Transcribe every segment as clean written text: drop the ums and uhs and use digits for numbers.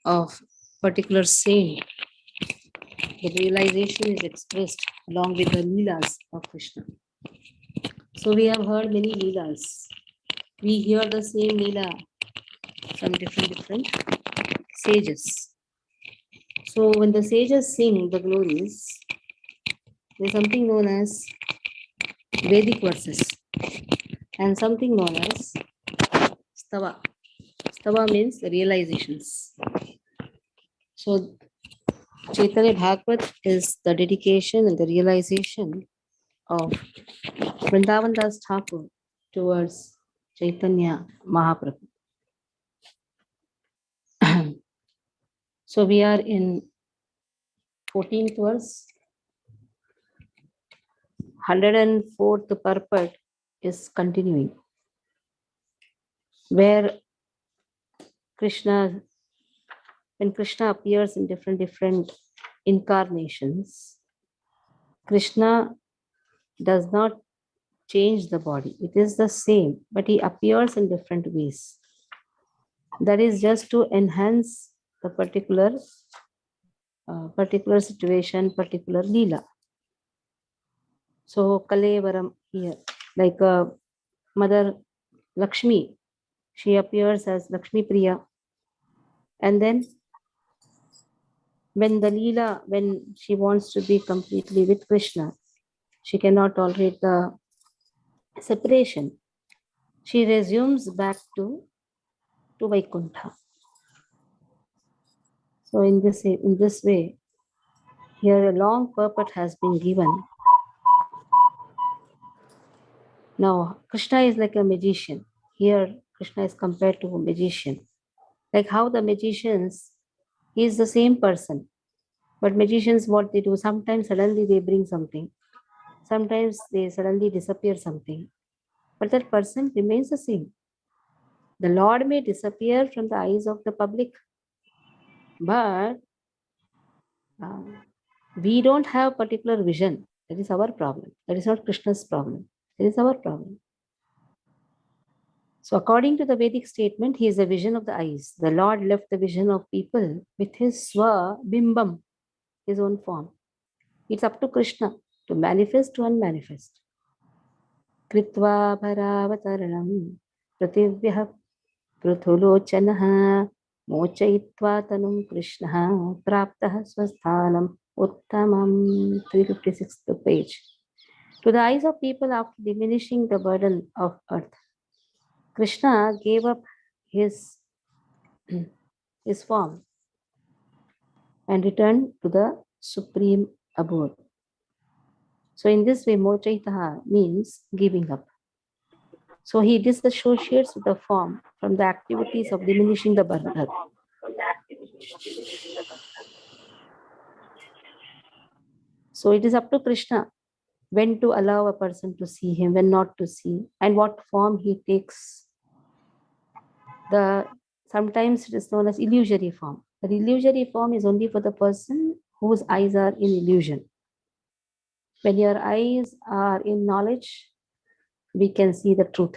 of particular saint, the realization is expressed along with the leelas of Krishna. So we have heard many leelas. We hear the same leela from different sages. So when the sages sing the glories, there is something known as Vedic verses and something known as stava. Stava means realizations. So Caitanya Bhagavata is the dedication and the realization of Vrindavan Das Thakur towards Caitanya Mahaprabhu. So we are in 14th verse. 104th purport is continuing, where when Krishna appears in different incarnations, Krishna does not change the body. It is the same, but he appears in different ways. That is just to enhance the particular situation, particular leela. So Kalevaram here, like Mother Lakṣmī, she appears as Lakṣmī Priya. And then when the leela, when she wants to be completely with Krishna, she cannot tolerate the separation. She resumes back to Vaikuntha. So in this way, here a long purport has been given. Now, Krishna is like a magician. Here, Krishna is compared to a magician. Like how the magicians, he is the same person. But magicians, what they do, sometimes suddenly they bring something. Sometimes they suddenly disappear something. But that person remains the same. The Lord may disappear from the eyes of the public, but we don't have particular vision. That is our problem. That is not Krishna's problem. That is our problem. So according to the Vedic statement, he is a vision of the eyes. The Lord left the vision of people with his swa-bimbam, his own form. It's up to Krishna to manifest to unmanifest. Kritva bharavatarnam prativyaha pruthulochanaha mochayitva tanum Krishna praptaha swasthanam uttamam. 356th page. To the eyes of people after diminishing the burden of earth, Krishna gave up his form and returned to the supreme abode. So in this way, mochaitaha means giving up. So he disassociates with the form from the activities of diminishing the burden. So it is up to Krishna when to allow a person to see him, when not to see, and what form he takes. Sometimes it is known as illusory form. The illusory form is only for the person whose eyes are in illusion. When your eyes are in knowledge, we can see the truth.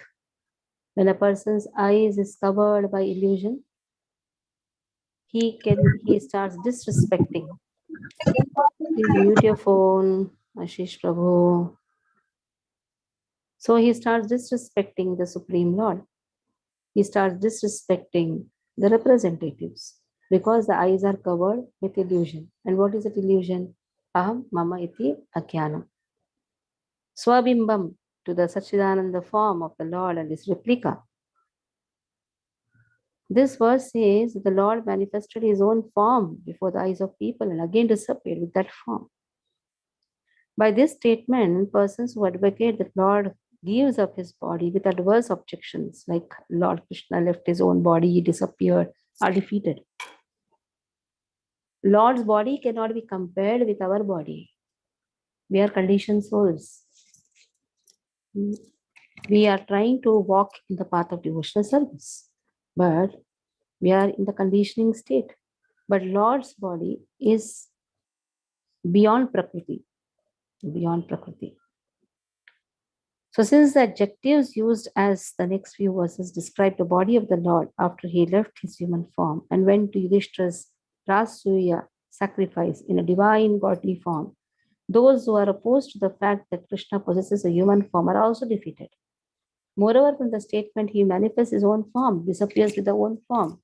When a person's eyes is covered by illusion, he starts disrespecting. Please mute your phone, Ashish Prabhu. So he starts disrespecting the Supreme Lord. He starts disrespecting the representatives because the eyes are covered with illusion. And what is that illusion? Aham mama iti akyana. Swabimbam, to the Sachidananda form of the Lord and his replica. This verse says the Lord manifested his own form before the eyes of people and again disappeared with that form. By this statement, persons who advocate that Lord gives up his body with adverse objections, like Lord Krishna left his own body, he disappeared, are defeated. Lord's body cannot be compared with our body. We are conditioned souls. We are trying to walk in the path of devotional service, but we are in the conditioning state. But Lord's body is beyond Prakriti. Beyond Prakriti. So since the adjectives used as the next few verses describe the body of the Lord after he left his human form and went to Yudhishthira's Rasuya sacrifice in a divine godly form, those who are opposed to the fact that Krishna possesses a human form are also defeated. Moreover, from the statement he manifests his own form, disappears with the own form,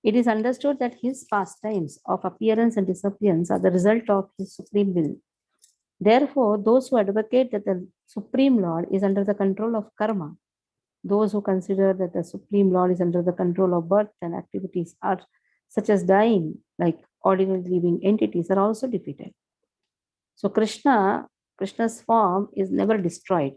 it is understood that his pastimes of appearance and disappearance are the result of his supreme will. Therefore, those who advocate that the Supreme Lord is under the control of karma, those who consider that the Supreme Lord is under the control of birth and activities are such as dying, like ordinary living entities, are also defeated. So Krishna's form is never destroyed.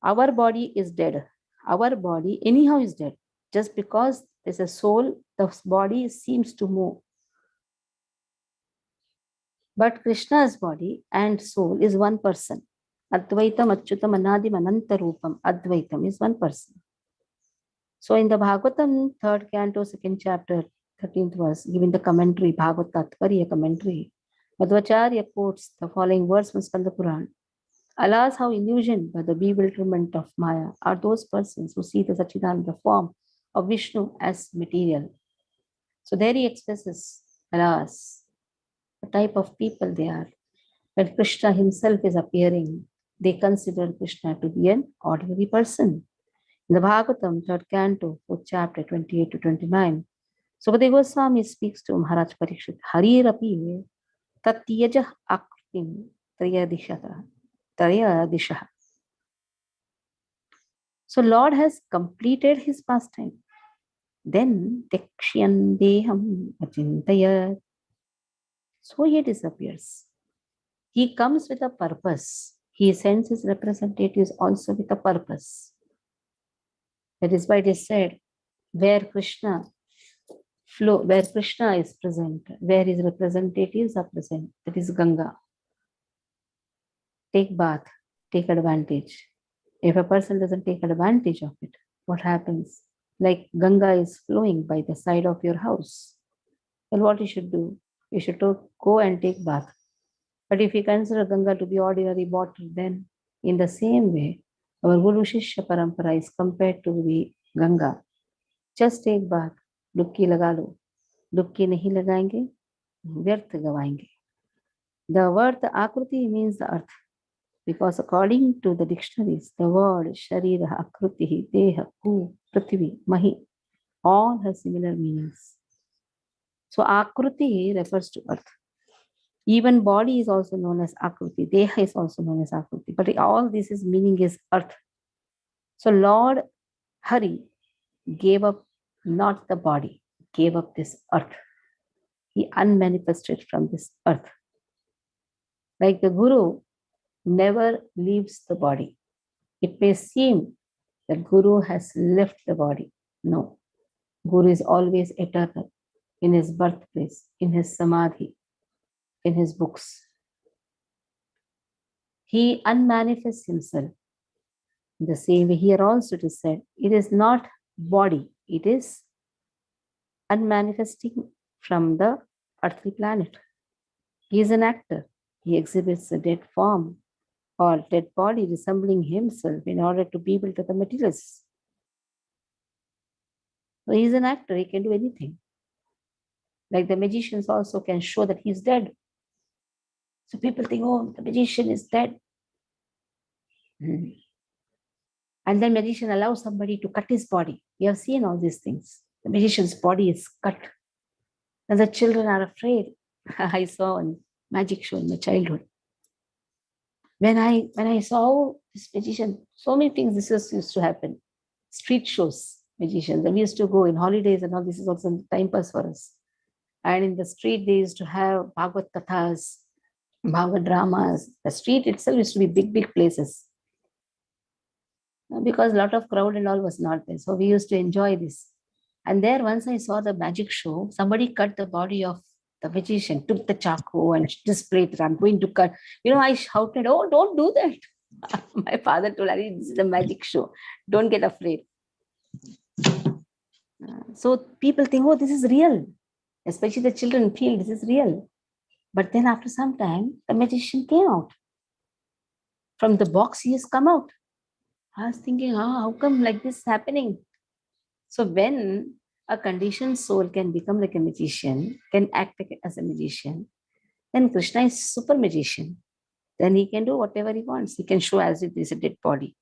Our body is dead. Our body anyhow is dead. Just because there's a soul, the body seems to move. But Krishna's body and soul is one person. Advaitam, Achyutam, Anadim, Anantarupam. Advaitam is one person. So in the Bhagavatam, 3rd canto, 2nd chapter, 13th verse, giving the commentary, Bhagavad Tatparya commentary, Madhvacharya quotes the following verse from Skanda Puran. Alas, how illusioned by the bewilderment of Maya are those persons who see the Sachidananda form of Vishnu as material. So there he expresses, alas, the type of people they are. When Krishna himself is appearing, they consider Krishna to be an ordinary person. In the Bhagavatam, 3rd canto, 4th chapter, 28 to 29, Sukadeva Goswami speaks to Maharaj Parikshit, Harirapi tatyajah akritim trayadishaha. So Lord has completed his pastime. Then tekshyan deham achintayat. So he disappears. He comes with a purpose. He sends his representatives also with a purpose. That is why it is said, where Krishna is present, where his representatives are present, that is Ganga. Take bath, take advantage. If a person doesn't take advantage of it, what happens? Like Ganga is flowing by the side of your house. Then what you should do? You should go and take bath. But if you consider Ganga to be ordinary water, then in the same way, our Guru Shishya Parampara is compared to the Ganga. Just take bath, dubki laga lo. Dubki nahi lagaenge, vyarth gavaenge. The word Akruti means the earth, because according to the dictionaries, the word Sharira, Akrutihi, Deha, Ku, Prithvi, Mahi, all have similar meanings. So Akruti refers to earth. Even body is also known as Akruti. Deha is also known as Akruti. But all this is meaning is earth. So Lord Hari gave up not the body, gave up this earth. He unmanifested from this earth. Like the Guru never leaves the body. It may seem that Guru has left the body. No. Guru is always eternal in his birthplace, in his samadhi, in his books. He unmanifests himself. In the same way, here also it is said, it is not body, it is unmanifesting from the earthly planet. He is an actor. He exhibits a dead form or dead body resembling himself in order to be able to the materials. So he is an actor, he can do anything. Like the magicians also can show that he is dead. So people think, oh, the magician is dead. And then magician allows somebody to cut his body. You have seen all these things. The magician's body is cut. And the children are afraid. I saw a magic show in my childhood. When I saw this magician, so many things this used to happen. Street shows, magicians. And we used to go in holidays and all. This is also time pass for us. And in the street, they used to have Bhagavad Kathas, Bhagavad dramas. The street itself used to be big, big places. Because a lot of crowd and all was not there. So we used to enjoy this. And there, once I saw the magic show, somebody cut the body of the magician, took the charcoal and displayed it. I'm going to cut. I shouted, oh, don't do that. My father told me, this is a magic show. Don't get afraid. So people think, oh, this is real. Especially the children feel this is real. But then after some time, the magician came out. From the box he has come out. I was thinking, how come like this happening? So when a conditioned soul can become like a magician, can act as a magician, then Krishna is super magician. Then he can do whatever he wants. He can show as if there is a dead body.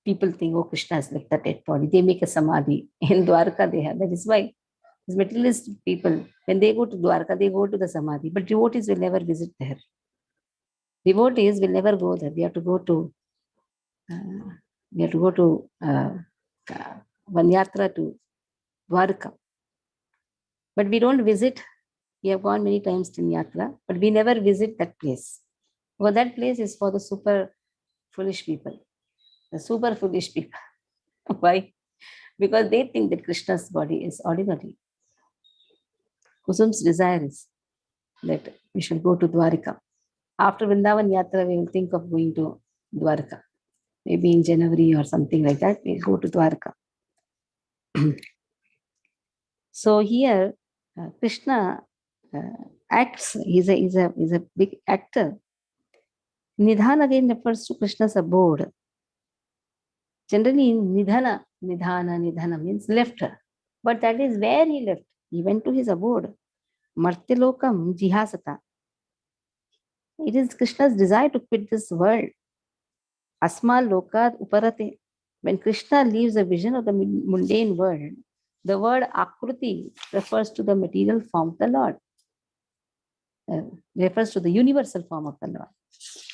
People think, oh, Krishna is like the dead body. They make a samadhi. In Dwarka they have. That is why these materialist people, when they go to Dwarka, they go to the samadhi. But devotees will never visit there. Devotees will never go there. They have to go to one yatra to Dwarka. But we don't visit. We have gone many times to yatra, but we never visit that place. Well, that place is for the super foolish people. The super foolish people. Why? Because they think that Krishna's body is ordinary. Kusum's desire is that we should go to Dwarika. After Vrindavan Yatra, we will think of going to Dwarika. Maybe in January or something like that, we'll go to Dwarika. So here, Krishna acts, he's a big actor. Nidhana again refers to Krishna's abode. Generally, nidhana means left. But that is where he left. He went to his abode. Martilokam jihasata. It is Krishna's desire to quit this world. Asma lokat uparate. When Krishna leaves the vision of the mundane world, the word akruti refers to the material form of the Lord. Refers to the universal form of the Lord.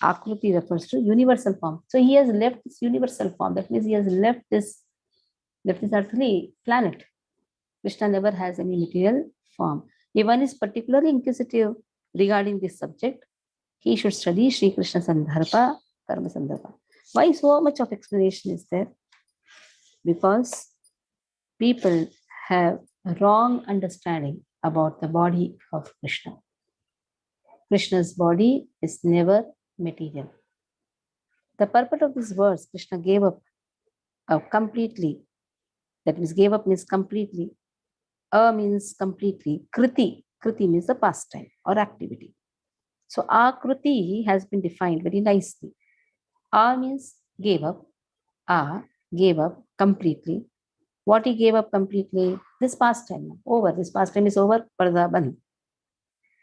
Akruti refers to universal form. So he has left this universal form. That means he has left this earthly planet. Krishna never has any material form. If one is particularly inquisitive regarding this subject, he should study Sri Krishna Sandarbha, Karma Sandarbha. Why so much of explanation is there? Because people have a wrong understanding about the body of Krishna. Krishna's body is never material. The purport of this verse, Krishna gave up completely. That means gave up means completely. Means completely. Kriti means the pastime or activity. So akruti has been defined very nicely. Means gave up. Gave up completely. What he gave up completely? This pastime. Over. This pastime is over. Parda bandh.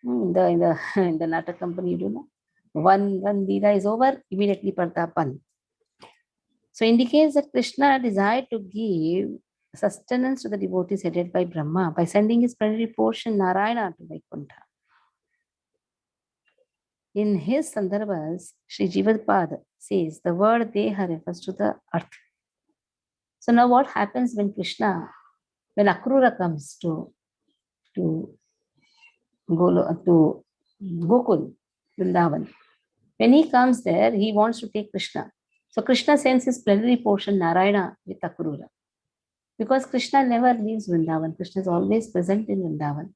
In the Natak company, you do know. One Leela is over, immediately Parda bandh. So indicates that Krishna desired to give sustenance to the devotees headed by Brahma by sending his plenary portion Narayana to Vaikuntha. In his Sandarbhas, Sri Jivatpad says the word Deha refers to the earth. So now what happens when Akrura comes to Gokul, Vrindavan? When he comes there, he wants to take Krishna. So Krishna sends his plenary portion Narayana with Akrura. Because Krishna never leaves Vrindavan. Krishna is always present in Vrindavan.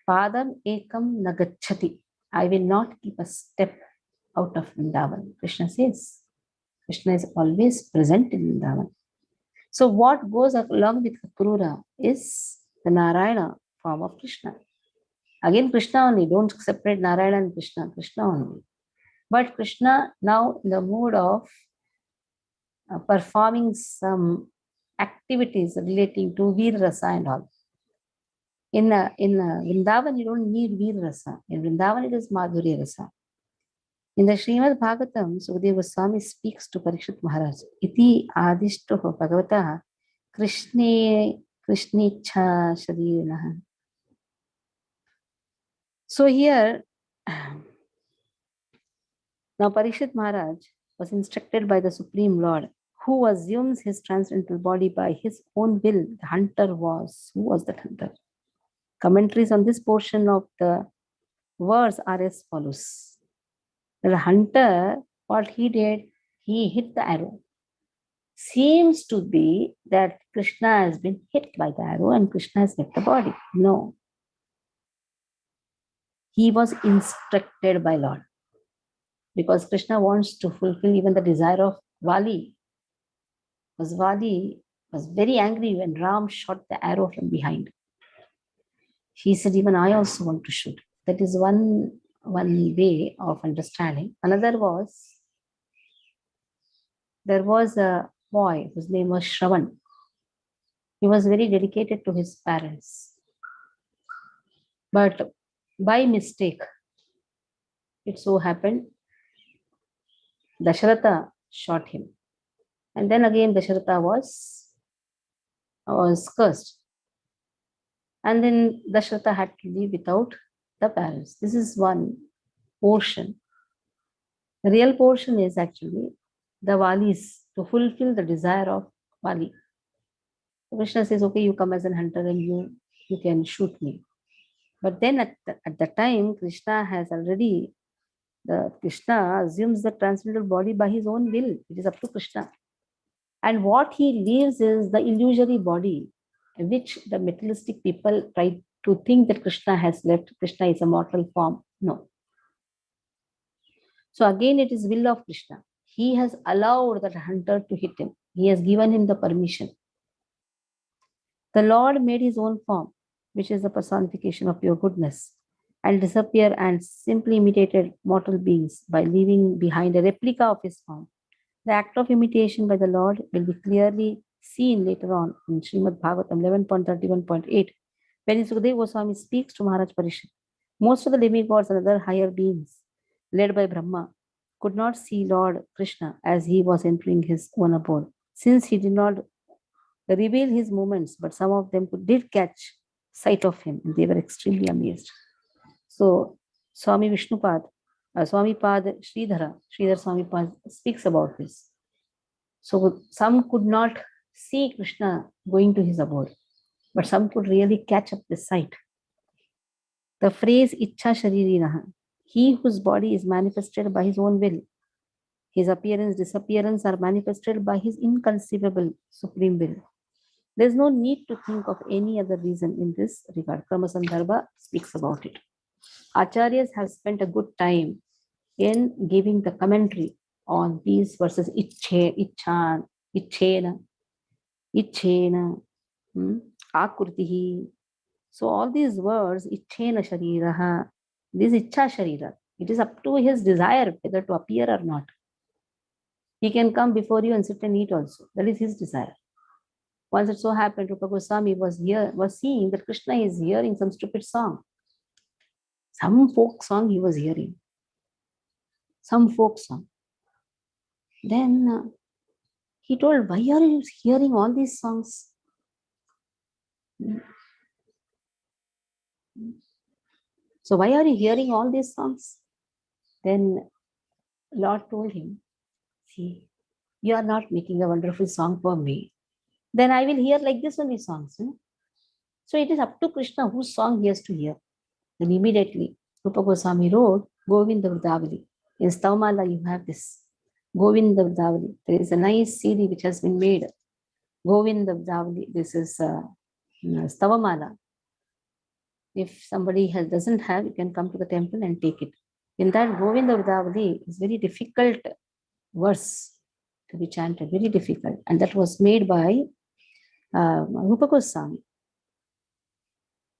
Padam ekam nagachati. I will not keep a step out of Vrindavan. Krishna says. Krishna is always present in Vrindavan. So what goes along with Akrura is the Narayana form of Krishna. Again, Krishna only. Don't separate Narayana and Krishna. Krishna only. But Krishna now in the mood of performing some activities relating to Veer Rasa and all. In Vrindavan, you don't need Veer Rasa. In Vrindavan, it is Madhurya Rasa. In the Srimad Bhagavatam, Sukadeva Goswami speaks to Parikshit Maharaj. Iti adishtoho Bhagavata Krishnecha sharirinaha. So here, now Parikshit Maharaj was instructed by the Supreme Lord, who assumes his transcendental body by his own will. The hunter was. Who was that hunter? Commentaries on this portion of the verse are as follows. The hunter, what he did, he hit the arrow. Seems to be that Krishna has been hit by the arrow and Krishna has hit the body. No. He was instructed by Lord. Because Krishna wants to fulfill even the desire of Vali. Because Vali was very angry when Ram shot the arrow from behind. He said, even I also want to shoot. That is one one way of understanding. Another was, there was a boy whose name was Shravan. He was very dedicated to his parents. But by mistake, it so happened, Dasharatha shot him. And then again Dasharatha was cursed. And then Dasharatha had to live without the parents. This is one portion. The real portion is actually the Valis, to fulfill the desire of Vali. So Krishna says, okay, you come as an hunter and you can shoot me. But then at the time, Krishna assumes the transcendental body by his own will. It is up to Krishna. And what he leaves is the illusory body, which the materialistic people try to think that Krishna has left. Krishna is a mortal form. No. So again, it is will of Krishna. He has allowed that hunter to hit him. He has given him the permission. The Lord made his own form, which is the personification of pure goodness, and disappear and simply imitated mortal beings by leaving behind a replica of his form. The act of imitation by the Lord will be clearly seen later on in Srimad Bhagavatam 11.31.8, when Sukadeva Goswami speaks to Maharaj Parishit. Most of the demigods and other higher beings, led by Brahma, could not see Lord Krishna as he was entering his own abode, since he did not reveal his movements, but some of them did catch sight of him, and they were extremely amazed. So Swami Vishnupad, Swamipad Sridhar Swamipad speaks about this. So some could not see Krishna going to his abode, but some could really catch up the sight. The phrase Ichha Sharirinaha, he whose body is manifested by his own will, his appearance, disappearance are manifested by his inconceivable supreme will. There is no need to think of any other reason in this regard. Krama Sandarbha speaks about it. Acharyas have spent a good time in giving the commentary on these verses. Ichchena, akurtihi. So all these words, Ichchena Shariraha, this Ichcha Sharira, it is up to his desire whether to appear or not. He can come before you and sit and eat also. That is his desire. Once it so happened, Rupa Goswami was seeing that Krishna is hearing some stupid song. Some folk song he was hearing. Some folk song. Then he told, why are you hearing all these songs? So why are you hearing all these songs? Then Lord told him, see, you are not making a wonderful song for me. Then I will hear like this only songs. So it is up to Krishna whose song he has to hear. Then immediately Rupa Goswami wrote Govinda Vridavali. In Stavamala you have this. Govinda Vridavali. There is a nice CD which has been made. Govinda Vridavali. This is Stavamala. If somebody doesn't have, you can come to the temple and take it. In that Govinda Vridavali is very difficult verse to be chanted, very difficult. And that was made by Rupa Goswami.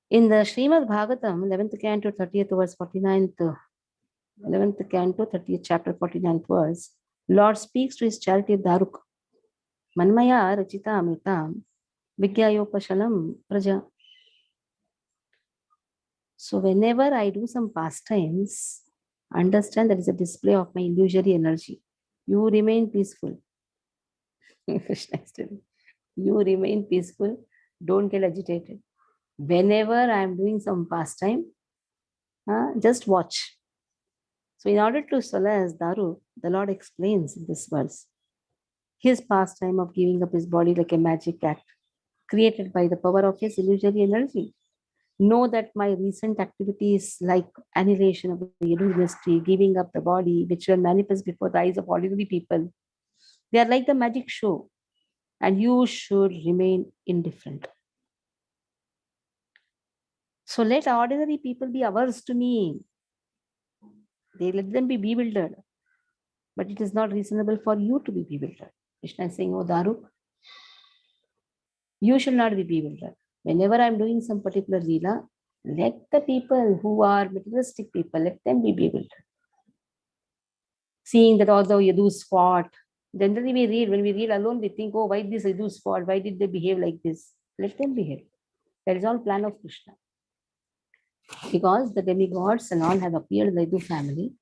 In the Srimad Bhagavatam, 11th canto, 30th verse, 49th, 11th canto, 30th chapter, 49th verse, Lord speaks to his charity Daruk. Manmaya rachita amitam vigyayopashalam praja. So whenever I do some pastimes, understand that is a display of my illusory energy. You remain peaceful. Krishna is telling, you remain peaceful. Don't get agitated. Whenever I am doing some pastime, just watch. So in order to solace Daru, the Lord explains in this verse, his pastime of giving up his body like a magic act, created by the power of his illusory energy. Know that my recent activities like annihilation of the Yadu mystery, giving up the body, which will manifest before the eyes of ordinary people, they are like the magic show, and you should remain indifferent. So let ordinary people be averse to me. Let them be bewildered. But it is not reasonable for you to be bewildered. Krishna is saying, oh Daruk, you should not be bewildered. Whenever I am doing some particular leela, Let the people who are materialistic people, let them be bewildered. Seeing that although Yadu's fought, generally when we read alone, we think, oh, why this Yadu's fought? Why did they behave like this? Let them behave. That is all plan of Krishna. Because the demigods and all have appeared in the Yadu family.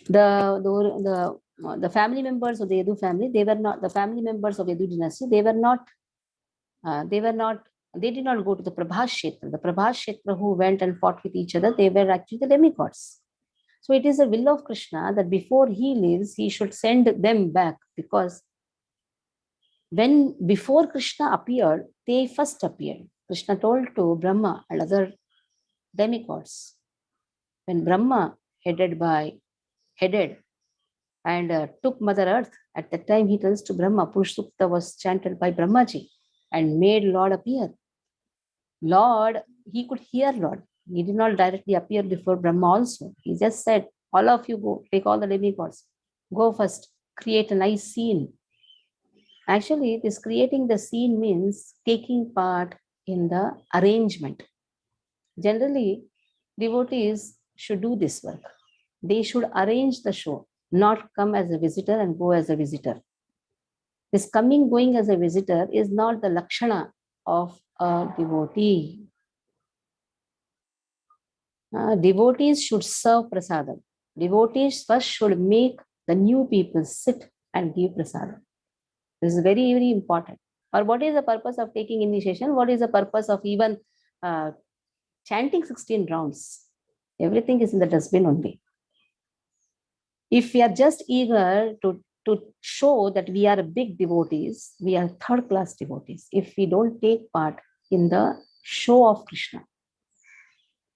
The family members of the Yadu family, they were not the family members of Yadu dynasty. They did not go to the prabhu-pāśe. The prabhu-pāśe who went and fought with each other, they were actually the demigods. So it is the will of Krishna that before he leaves, he should send them back, because before Krishna appeared, they first appeared. Krishna told to Brahma and other demigods. When Brahma headed and took Mother Earth, at that time he tells to Brahma, Purushsukta was chanted by Brahmaji and made Lord appear. Lord, he could hear Lord. He did not directly appear before Brahma also. He just said, all of you go, take all the demigods. Go first, create a nice scene. Actually, this creating the scene means taking part in the arrangement. Generally, devotees should do this work. They should arrange the show, not come as a visitor and go as a visitor. This coming, going as a visitor is not the lakshana of a devotee. Devotees should serve prasadam. Devotees first should make the new people sit and give prasadam. This is very, very important. Or what is the purpose of taking initiation? What is the purpose of even chanting 16 rounds? Everything is in the dustbin only. If we are just eager to show that we are big devotees, we are third-class devotees. If we don't take part in the show of Krishna.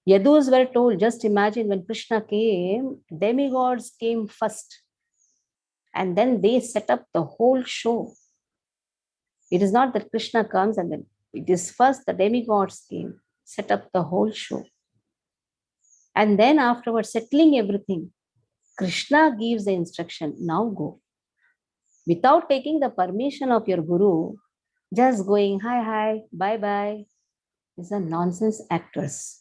Yadus were told, just imagine when Krishna came, demigods came first. And then they set up the whole show. It is not that Krishna comes and then it is first the demigods came, set up the whole show. And then afterwards, settling everything, Krishna gives the instruction, now go. Without taking the permission of your guru, just going, hi, hi, bye, bye, is a nonsense actors.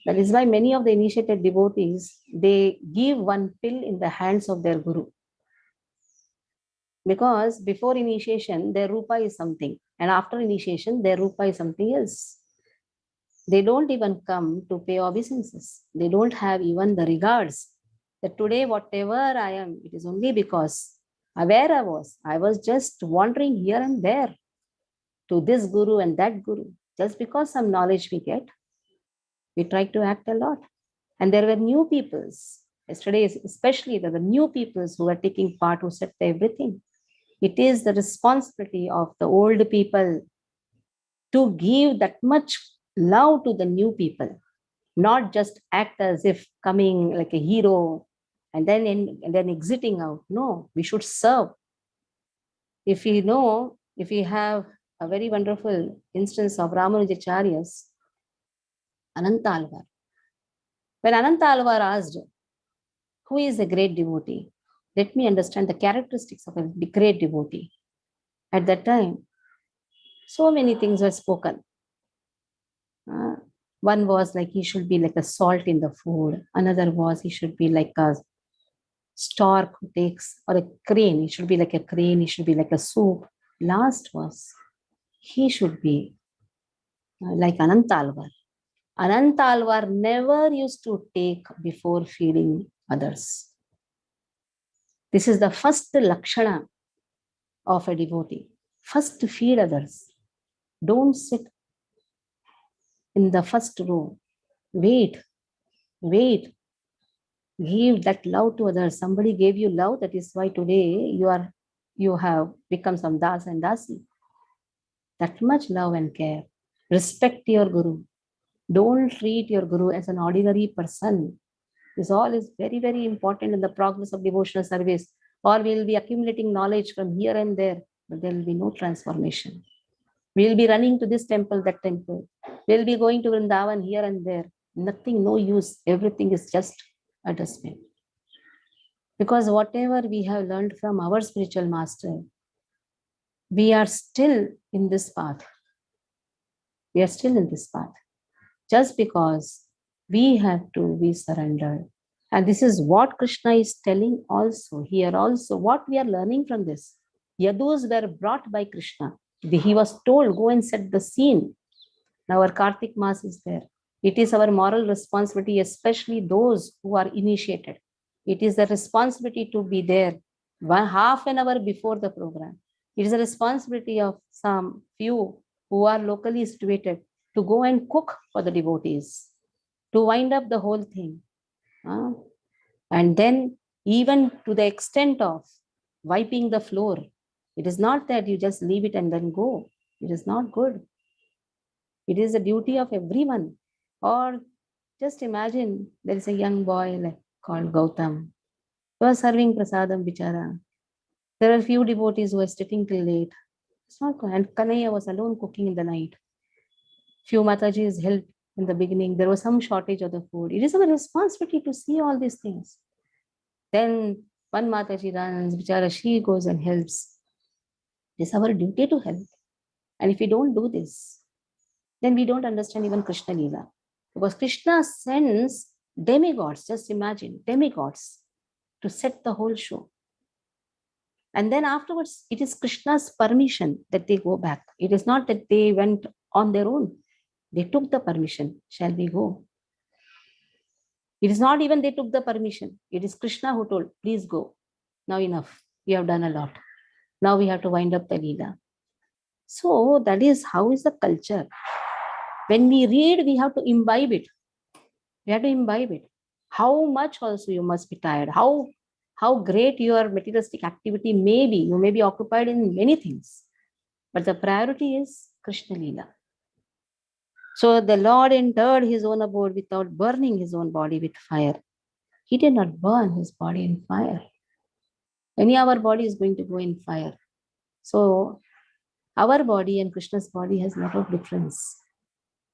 That is why many of the initiated devotees, they give one pill in the hands of their guru. Because before initiation, their rupa is something. And after initiation, their rupa is something else. They don't even come to pay obeisances. They don't have even the regards that today, whatever I am, it is only because where I was just wandering here and there to this guru and that guru. Just because some knowledge we get, we try to act a lot. And there were new peoples. Yesterday, especially, there were new peoples who were taking part, who set everything. It is the responsibility of the old people to give that much love to the new people, not just act as if coming like a hero and then exiting out. No, we should serve. If we have a very wonderful instance of Ramanujacharya's Ananta Alvar. When Ananta Alvar asked, who is a great devotee? Let me understand the characteristics of a great devotee. At that time, so many things were spoken. One was like he should be like a salt in the food. Another was he should be like a stork who takes, or a crane. He should be like a crane. He should be like a soup. Last was he should be like Ananta Alvar. Ananta Alvar never used to take before feeding others. This is the first lakshana of a devotee. First, feed others. Don't sit in the first row. Wait. Give that love to others. Somebody gave you love. That is why today you have become some das and dasi. That much love and care. Respect your guru. Don't treat your guru as an ordinary person. This all is very, very important in the progress of devotional service. Or we will be accumulating knowledge from here and there, but there will be no transformation. We will be running to this temple, that temple. We will be going to Vrindavan here and there. Nothing, no use. Everything is just a dustbin. Because whatever we have learned from our spiritual master, we are still in this path. We are still in this path. just because we have to be surrendered. And this is what Krishna is telling also here also, what we are learning from this. Yadus were brought by Krishna. He was told, go and set the scene. Now our Kartik Mass is there. It is our moral responsibility, especially those who are initiated. It is the responsibility to be there half an hour before the program. It is a responsibility of some few who are locally situated to go and cook for the devotees, to wind up the whole thing. And then even to the extent of wiping the floor. It is not that you just leave it and then go. It is not good. It is the duty of everyone. Or just imagine there is a young boy called Gautam who was serving prasadam bichara. There are few devotees who are sitting till late. It's not good. And Kanaya was alone cooking in the night. Few Matajis helped in the beginning. There was some shortage of the food. It is our responsibility to see all these things. Then one Mataji runs, bichara, she goes and helps. It is our duty to help. And if we don't do this, then we don't understand even Krishna Leela. Because Krishna sends demigods, just imagine, demigods to set the whole show. And then afterwards, it is Krishna's permission that they go back. It is not that they went on their own. They took the permission. Shall we go? It is not even they took the permission. It is Krishna who told, please go. Now enough. We have done a lot. Now we have to wind up the Leela. So that is how is the culture. When we read, we have to imbibe it. We have to imbibe it. How much also you must be tired. How great your materialistic activity may be. You may be occupied in many things. But the priority is Krishna Leela. So the Lord entered his own abode without burning his own body with fire. He did not burn his body in fire. Any our body is going to go in fire. So our body and Krishna's body has a lot of difference.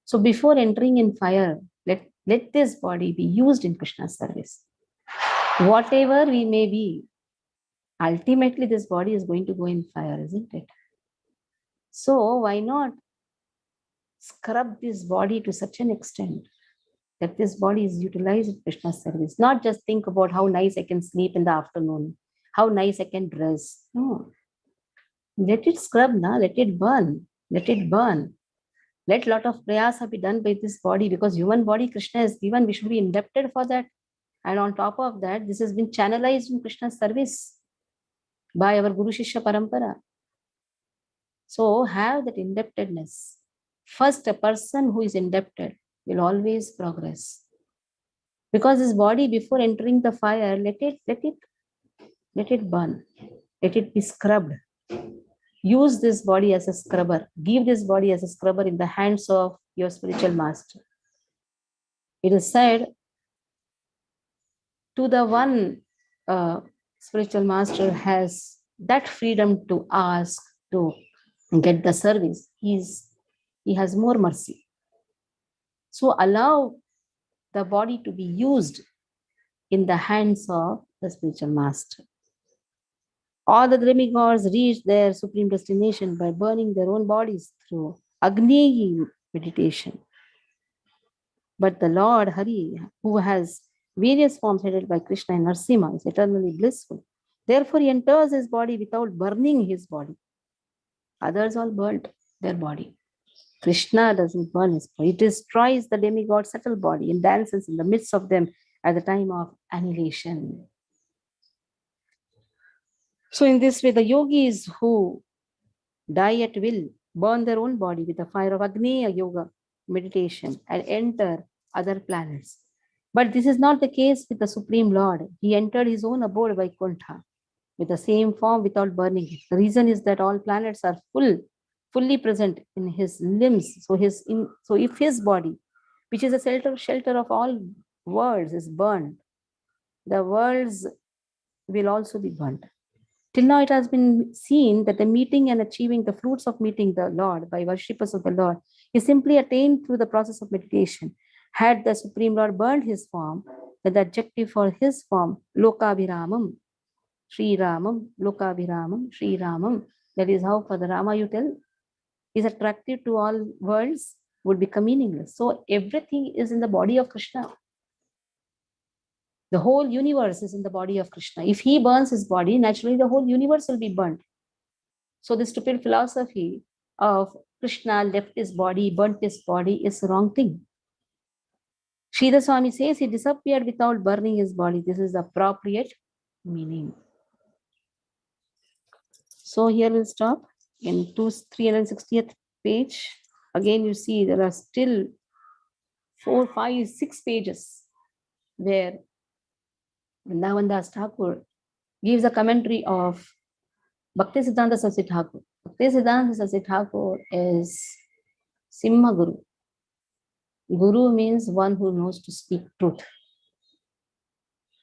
So before entering in fire, let this body be used in Krishna's service. Whatever we may be, ultimately this body is going to go in fire, isn't it? So why not scrub this body to such an extent that this body is utilized in Krishna's service? Not just think about how nice I can sleep in the afternoon, how nice I can dress. No. Let it scrub, let it burn. Let it burn. Let a lot of prayasa be done by this body, because human body Krishna has given. We should be indebted for that. And on top of that, this has been channelized in Krishna's service by our Guru Shishya Parampara. So have that indebtedness. First, a person who is indebted will always progress. Because this body, before entering the fire, let it burn. Let it be scrubbed. Use this body as a scrubber. Give this body as a scrubber in the hands of your spiritual master. It is said, to the one spiritual master has that freedom to ask to get the service, he has more mercy. So allow the body to be used in the hands of the spiritual master. All the demigods reach their supreme destination by burning their own bodies through Agni meditation. But the Lord Hari, who has various forms headed by Krishna and Narasimha, is eternally blissful. Therefore, he enters his body without burning his body. Others all burnt their body. Krishna doesn't burn his body. He destroys the demigod's subtle body and dances in the midst of them at the time of annihilation. So in this way, the yogis who die at will burn their own body with the fire of Agneya Yoga meditation and enter other planets. But this is not the case with the Supreme Lord. He entered his own abode by Vaikuntha with the same form without burning it. The reason is that all planets are fully present in his limbs. So if his body, which is a shelter of all worlds, is burned, the worlds will also be burnt. Till now, it has been seen that the meeting and achieving the fruits of meeting the Lord by worshippers of the Lord is simply attained through the process of meditation. Had the Supreme Lord burned his form, then the adjective for his form, Lokabhiramam, Sri Ramam, Lokabhiramam, Sri Ramam, that is how for the Rama you tell, is attractive to all worlds. would become meaningless. So everything is in the body of Krishna. The whole universe is in the body of Krishna. If he burns his body, naturally the whole universe will be burnt. So the stupid philosophy of Krishna left his body, burnt his body is the wrong thing. Sridhar Swami says he disappeared without burning his body. This is the appropriate meaning. So here we'll stop in 360th page. Again, you see there are still 4, 5, 6 pages where Vrindavan Das Thakur gives a commentary of Bhaktisiddhanta Saraswati Thakur. Bhaktisiddhanta Saraswati Thakur is Simha Guru. Guru means one who knows to speak truth.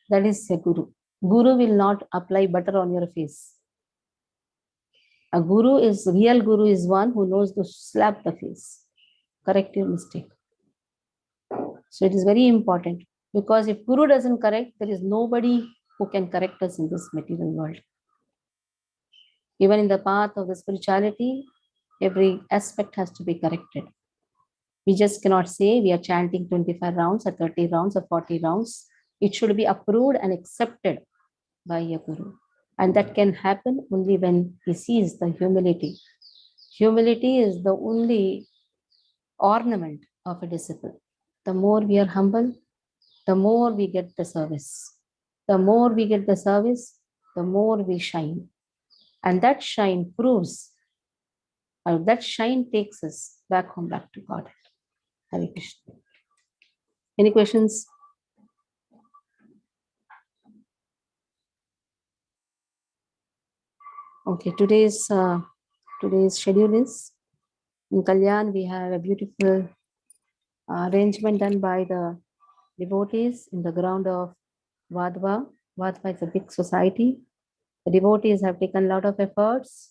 That is a Guru. Guru will not apply butter on your face. A real Guru is one who knows to slap the face, correct your mistake. So it is very important, because if Guru doesn't correct, there is nobody who can correct us in this material world. Even in the path of the spirituality, every aspect has to be corrected. We just cannot say we are chanting 25 rounds or 30 rounds or 40 rounds. It should be approved and accepted by a Guru. And that can happen only when he sees the humility. Humility is the only ornament of a disciple. The more we are humble, the more we get the service. The more we get the service, the more we shine. And that shine proves, or that shine takes us back home, back to God. Hare Krishna. Any questions? Okay, today's schedule is, in Kalyan we have a beautiful arrangement done by the devotees in the ground of Vadva. Vadva is a big society. The devotees have taken a lot of efforts.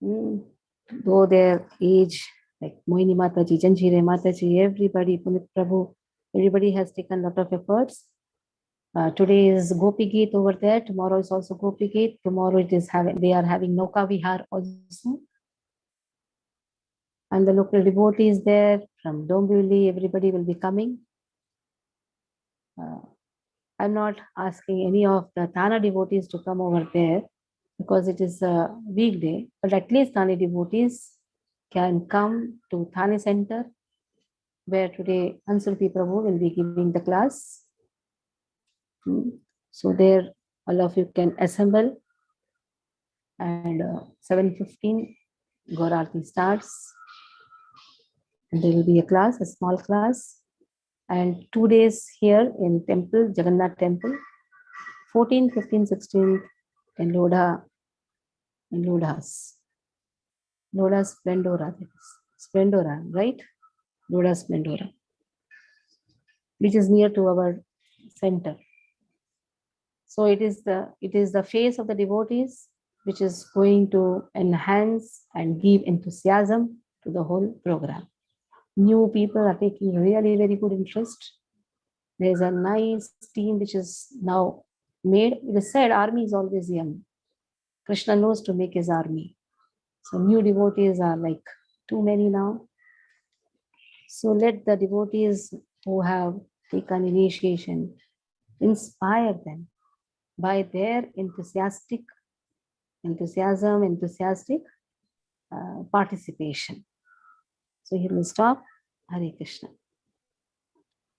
Though their age, like Mohini Mataji, Janjire Mataji, everybody, Punit Prabhu, everybody has taken a lot of efforts. Today is Gopi Geet over there. Tomorrow is also Gopi Geet. Tomorrow they are having Nauka Vihar also. And the local devotees there from Dombivli, everybody will be coming. I'm not asking any of the Thana devotees to come over there because it is a weekday, but at least Thane devotees can come to Thane Center, where today Ansulpi Prabhu will be giving the class. So there all of you can assemble, and 7:15 Gaurarti starts, and there will be a class, a small class, and 2 days here in temple, Jagannath temple, 14, 15, 16 in Lodha, Lodha Splendora, right? Lodha Splendora, which is near to our center. So it is the face of the devotees which is going to enhance and give enthusiasm to the whole program. New people are taking really very good interest. There is a nice team which is now made. It is said army is always young. Krishna knows to make his army. So new devotees are like too many now. So let the devotees who have taken initiation inspire them by their enthusiastic participation. So here we'll stop. Hare Krishna.